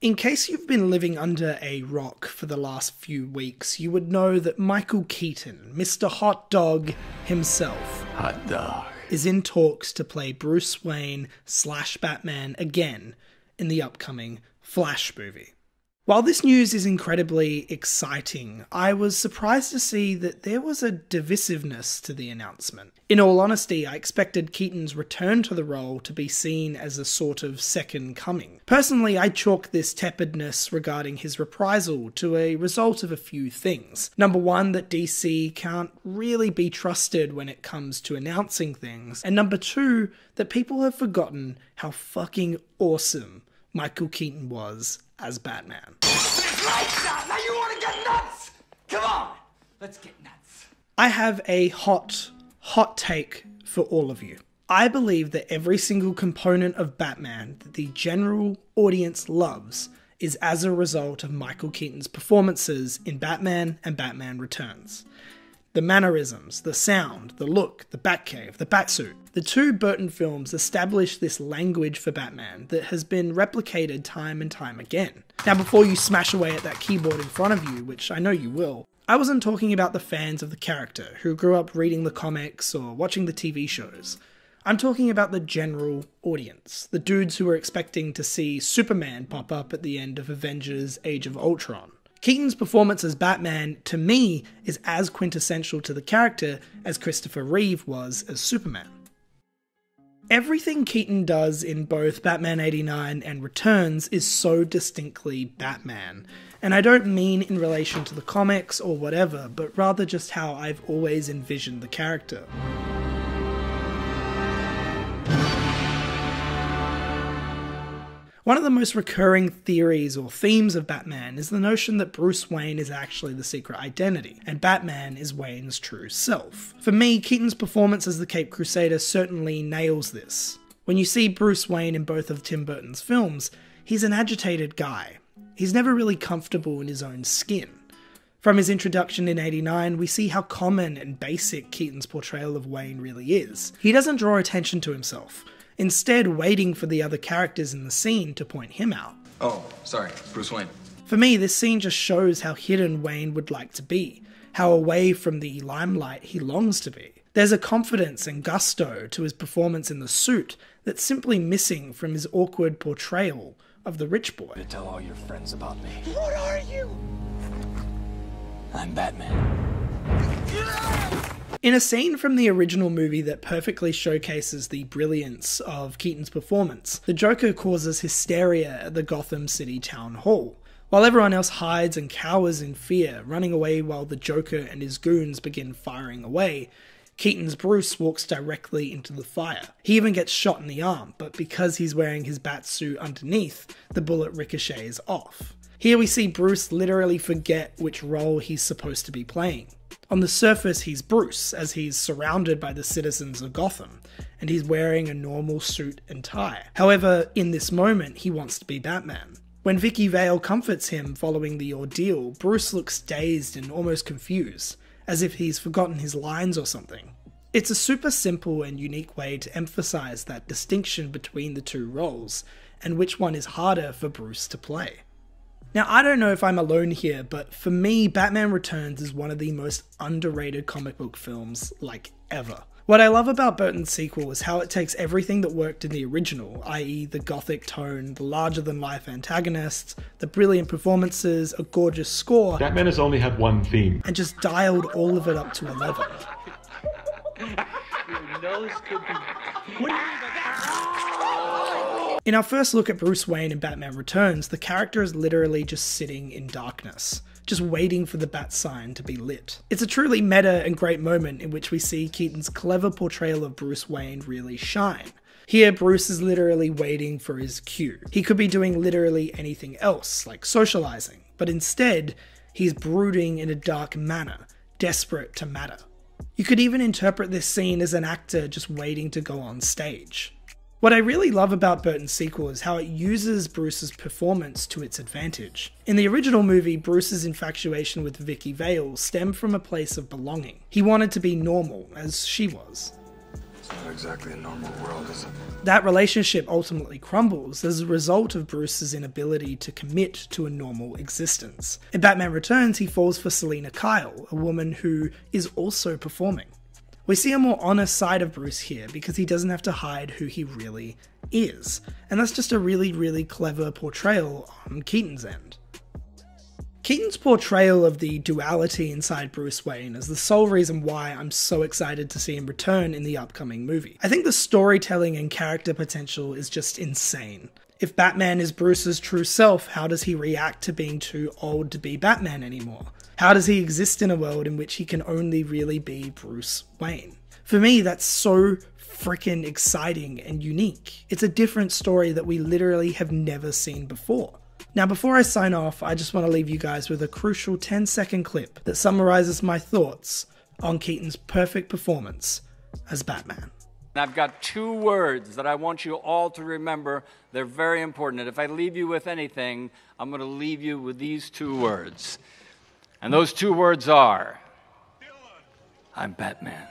In case you've been living under a rock for the last few weeks, you would know that Michael Keaton, Mr. Hot Dog himself, Hot dog, is in talks to play Bruce Wayne / Batman again in the upcoming Flash movie. While this news is incredibly exciting, I was surprised to see that there was a divisiveness to the announcement. In all honesty, I expected Keaton's return to the role to be seen as a sort of second coming. Personally, I chalk this tepidness regarding his reprisal to a result of a few things. Number one, that DC can't really be trusted when it comes to announcing things. And number two, that people have forgotten how fucking awesome Michael Keaton was as Batman. lights out! Now you want to get nuts! Come on, let's get nuts. I have a hot take for all of you. I believe that every single component of Batman that the general audience loves is as a result of Michael Keaton's performances in Batman and Batman Returns. The mannerisms, the sound, the look, the Batcave, the Batsuit. The two Burton films established this language for Batman that has been replicated time and time again. Now, before you smash away at that keyboard in front of you, which I know you will, I wasn't talking about the fans of the character who grew up reading the comics or watching the TV shows. I'm talking about the general audience, the dudes who were expecting to see Superman pop up at the end of Avengers Age of Ultron. Keaton's performance as Batman, to me, is as quintessential to the character as Christopher Reeve was as Superman. Everything Keaton does in both Batman 89 and Returns is so distinctly Batman, and I don't mean in relation to the comics or whatever, but rather just how I've always envisioned the character. One of the most recurring theories or themes of Batman is the notion that Bruce Wayne is actually the secret identity, and Batman is Wayne's true self. For me, Keaton's performance as the Caped Crusader certainly nails this. When you see Bruce Wayne in both of Tim Burton's films, he's an agitated guy. He's never really comfortable in his own skin. From his introduction in '89, we see how common and basic Keaton's portrayal of Wayne really is. He doesn't draw attention to himself, instead waiting for the other characters in the scene to point him out. Oh, sorry, Bruce Wayne. For me, this scene just shows how hidden Wayne would like to be, how away from the limelight he longs to be. There's a confidence and gusto to his performance in the suit that's simply missing from his awkward portrayal of the rich boy. Tell all your friends about me. What are you? I'm Batman. In a scene from the original movie that perfectly showcases the brilliance of Keaton's performance, the Joker causes hysteria at the Gotham City Town Hall. While everyone else hides and cowers in fear, running away while the Joker and his goons begin firing away, Keaton's Bruce walks directly into the fire. He even gets shot in the arm, but because he's wearing his bat suit underneath, the bullet ricochets off. Here we see Bruce literally forget which role he's supposed to be playing. On the surface, he's Bruce, as he's surrounded by the citizens of Gotham, and he's wearing a normal suit and tie. However, in this moment, he wants to be Batman. When Vicky Vale comforts him following the ordeal, Bruce looks dazed and almost confused, as if he's forgotten his lines or something. It's a super simple and unique way to emphasize that distinction between the two roles, and which one is harder for Bruce to play. Now, I don't know if I'm alone here, but for me, Batman Returns is one of the most underrated comic book films, like, ever. What I love about Burton's sequel is how it takes everything that worked in the original, i.e. the gothic tone, the larger-than-life antagonists, the brilliant performances, a gorgeous score, Batman has only had one theme, and just dialed all of it up to 11. In our first look at Bruce Wayne in Batman Returns, the character is literally just sitting in darkness, just waiting for the bat sign to be lit. It's a truly meta and great moment in which we see Keaton's clever portrayal of Bruce Wayne really shine. Here, Bruce is literally waiting for his cue. He could be doing literally anything else, like socializing, but instead, he's brooding in a dark manner, desperate to matter. You could even interpret this scene as an actor just waiting to go on stage. What I really love about Burton's sequel is how it uses Bruce's performance to its advantage. In the original movie, Bruce's infatuation with Vicky Vale stemmed from a place of belonging. He wanted to be normal, as she was. It's not exactly a normal world, is it? That relationship ultimately crumbles as a result of Bruce's inability to commit to a normal existence. In Batman Returns, he falls for Selina Kyle, a woman who is also performing. We see a more honest side of Bruce here because he doesn't have to hide who he really is, and that's just a really, really clever portrayal on Keaton's end. Keaton's portrayal of the duality inside Bruce Wayne is the sole reason why I'm so excited to see him return in the upcoming movie. I think the storytelling and character potential is just insane. If Batman is Bruce's true self, how does he react to being too old to be Batman anymore? How does he exist in a world in which he can only really be Bruce Wayne? For me, that's so freaking exciting and unique. It's a different story that we literally have never seen before. Now, before I sign off, I just want to leave you guys with a crucial 10-second clip that summarizes my thoughts on Keaton's perfect performance as Batman. I've got 2 words that I want you all to remember. They're very important. And if I leave you with anything, I'm going to leave you with these 2 words. And those 2 words are, I'm Batman.